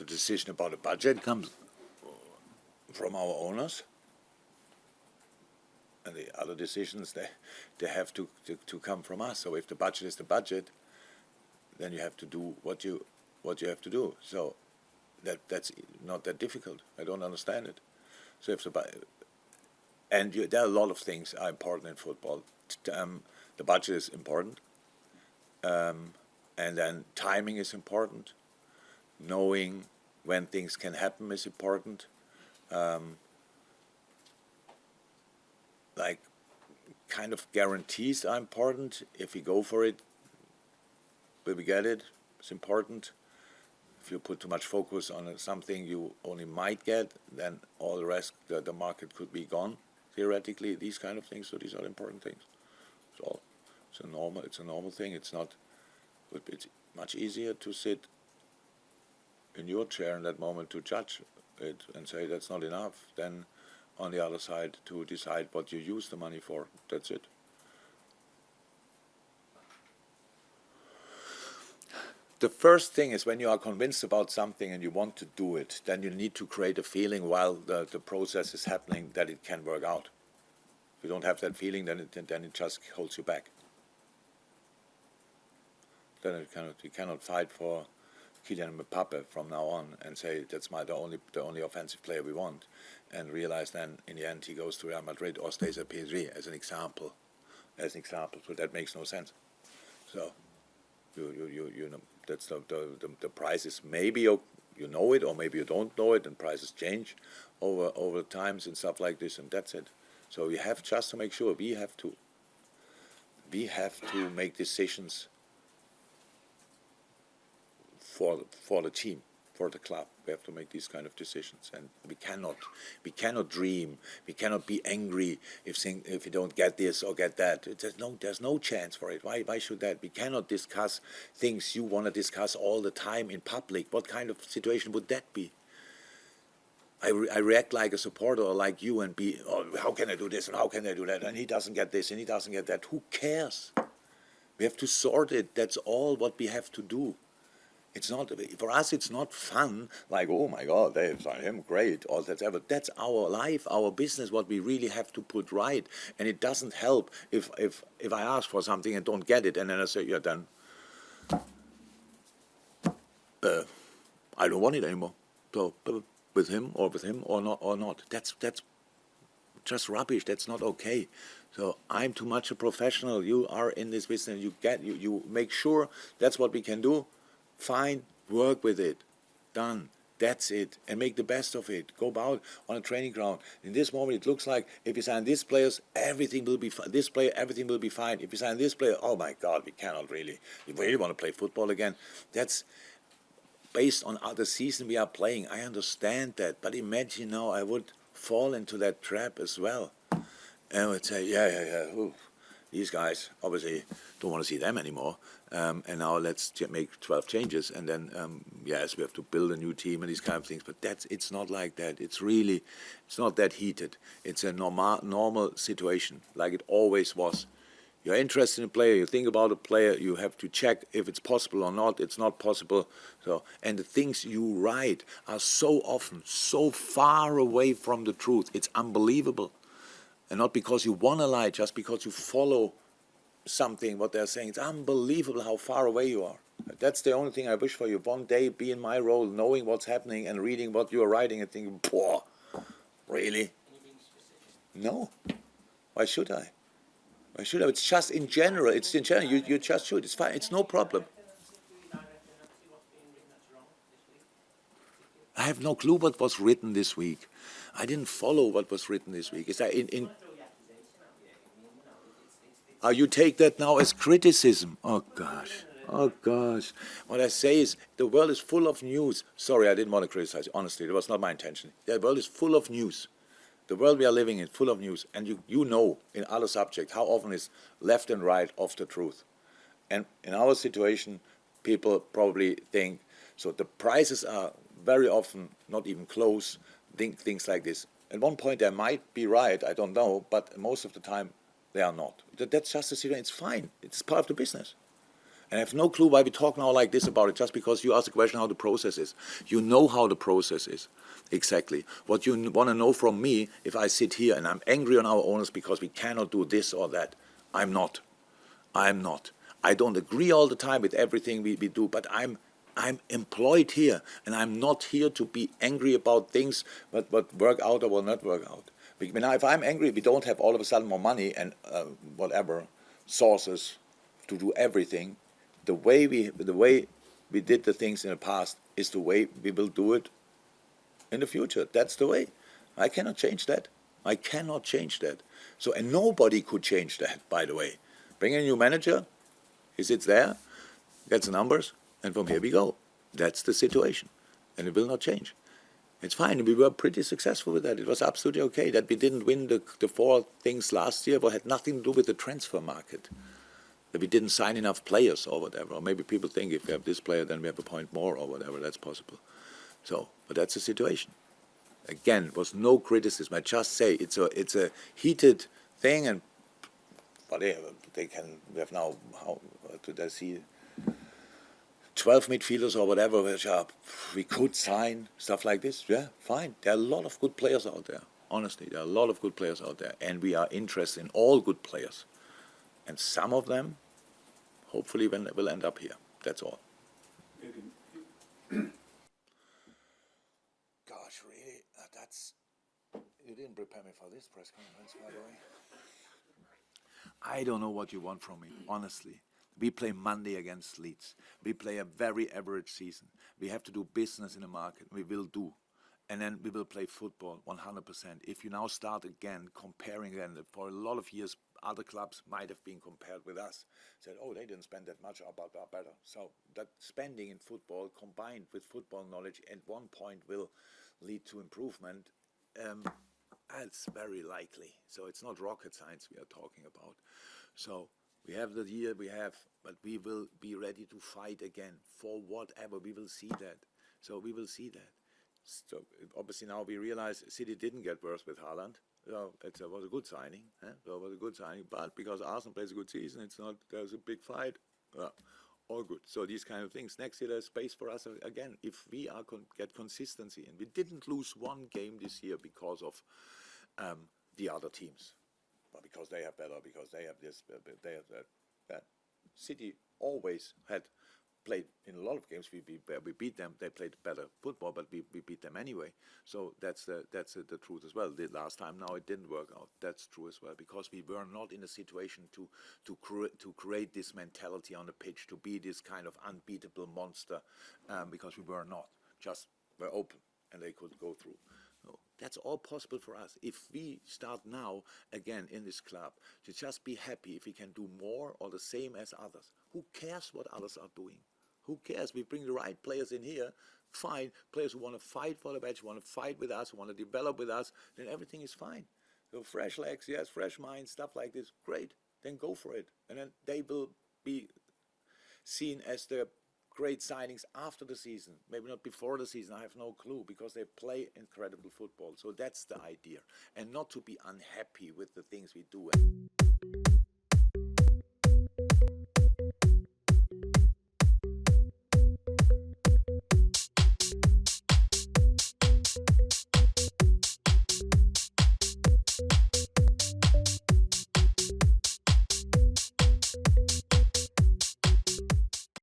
the decision about the budget comes from our owners, and the other decisions they have to come from us. So if the budget is the budget, then you have to do what you have to do. So that's not that difficult. I don't understand it. So if there are a lot of things are important in football. The budget is important, and then timing is important. Knowing when things can happen is important. Like kind of guarantees are important. If we go for it, will we get it? It's important. If you put too much focus on something you only might get, then all the rest, the market could be gone. Theoretically, these kind of things. So these are important things. It's a normal thing. It's much easier to sit in your chair in that moment to judge it and say that's not enough than on the other side to decide what you use the money for. That's it. The first thing is when you are convinced about something and you want to do it, then you need to create a feeling while the process is happening that it can work out. If you don't have that feeling, then it just holds you back. Then you cannot fight for Kylian Mbappe from now on and say that's the only offensive player we want, and realize then in the end he goes to Real Madrid or stays at PSG as an example. So that makes no sense. So you know that's the prices. Maybe you know it or maybe you don't know it, and prices change over times and stuff like this, and that's it. So we have just to make sure we have to make decisions for the team, for the club. We have to make these kind of decisions, and we cannot dream. We cannot be angry if we don't get this or get that. There's no chance for it. Why should that? We cannot discuss things you want to discuss all the time in public. What kind of situation would that be? I react like a supporter or like you and be, oh, how can I do this and how can I do that? And he doesn't get this and he doesn't get that. Who cares? We have to sort it. That's all what we have to do. It's not, for us, it's not fun, like, oh my God, they've done him great, or whatever. That's our life, our business, what we really have to put right. And it doesn't help if I ask for something and don't get it, and then I say, yeah, then I don't want it anymore. So with him or not. That's just rubbish. That's not okay. So I'm too much a professional. You are in this business. You make sure that's what we can do. Fine, work with it, done, that's it, and make the best of it. Go about on a training ground. In this moment, it looks like if you sign these players, everything will be fine. This player, everything will be fine. If you sign this player, oh my God, we cannot really. If we really want to play football again, that's based on the season we are playing. I understand that, but imagine now I would fall into that trap as well, and I would say, yeah. Ooh. These guys obviously don't want to see them anymore, and now let's make 12 changes, and then yes, we have to build a new team and these kind of things. But it's not like that. It's not that heated. It's a normal situation, like it always was. You're interested in a player, you think about a player, you have to check if it's possible or not. It's not possible. So, and the things you write are so often so far away from the truth. It's unbelievable. And not because you want to lie, just because you follow something, what they're saying. It's unbelievable how far away you are. That's the only thing I wish for you. One day be in my role, knowing what's happening and reading what you are writing and thinking, "Poor, really? No. Why should I? Why should I? It's just in general. It's in general. You just should. It's fine. It's no problem. I have no clue what was written this week. I didn't follow what was written this week. Is that you take that now as criticism? Oh gosh. What I say is the world is full of news. Sorry, I didn't want to criticize you. Honestly, it was not my intention. The world is full of news. The world we are living in, full of news. And you know, in other subjects, how often is left and right of the truth. And in our situation, people probably think, so the prices are very often not even close, things like this. At one point they might be right, I don't know, but most of the time they are not. That's just the situation. It's fine. It's part of the business. And I have no clue why we talk now like this about it, just because you asked the question how the process is. You know how the process is, exactly. What you want to know from me, if I sit here and I'm angry on our owners because we cannot do this or that, I'm not. I'm not. I don't agree all the time with everything we do, but I'm employed here, and I'm not here to be angry about things what work out or will not work out. Now, if I'm angry, we don't have all of a sudden more money and whatever sources to do everything. The way we did the things in the past is the way we will do it in the future. That's the way. I cannot change that. I cannot change that. So, and nobody could change that, by the way. Bring a new manager, he sits there, gets the numbers, and from here we go. That's the situation. And it will not change. It's fine. We were pretty successful with that. It was absolutely okay. That we didn't win the four things last year, but had nothing to do with the transfer market. That we didn't sign enough players or whatever. Or maybe people think if we have this player, then we have a point more or whatever. That's possible. So, but that's the situation. Again, it was no criticism. I just say it's a heated thing, and but they can. We have now, how did I see, 12 midfielders or whatever, which we could sign, stuff like this. Yeah, fine. There are a lot of good players out there. Honestly, there are a lot of good players out there, and we are interested in all good players. And some of them, hopefully, will end up here. That's all. Gosh, really? You didn't prepare me for this press conference, by the way. I don't know what you want from me, honestly. We play Monday against Leeds. We play a very average season. We have to do business in the market. We will do. And then we will play football 100%. If you now start again comparing them, for a lot of years, other clubs might have been compared with us. Said, oh, they didn't spend that much, but are better. So that spending in football combined with football knowledge at one point will lead to improvement. It's very likely. So it's not rocket science we are talking about. So we have the year we have, but we will be ready to fight again for whatever. We will see that. So we will see that. So obviously now we realize City didn't get worse with Haaland. So it was a good signing. So it was a good signing. But because Arsenal plays a good season, it's not. There's a big fight. All good. So these kind of things. Next year there's space for us again if we are get consistency. And we didn't lose one game this year because of the other teams. But because they have better, because they have this, they have that. City always had played in a lot of games. We beat them. They played better football, but we beat them anyway. So that's the truth as well. The last time now it didn't work out. That's true as well because we were not in a situation to create this mentality on the pitch, to be this kind of unbeatable monster, because we were not. Just were open and they could go through. No, that's all possible for us. If we start now, again, in this club, to just be happy if we can do more or the same as others. Who cares what others are doing? Who cares? We bring the right players in here, fine. Players who want to fight for the badge, want to fight with us, want to develop with us, then everything is fine. So fresh legs, yes, fresh minds, stuff like this, great. Then go for it. And then they will be seen as the great signings after the season, maybe not before the season, I have no clue, because they play incredible football. So that's the idea, and not to be unhappy with the things we do.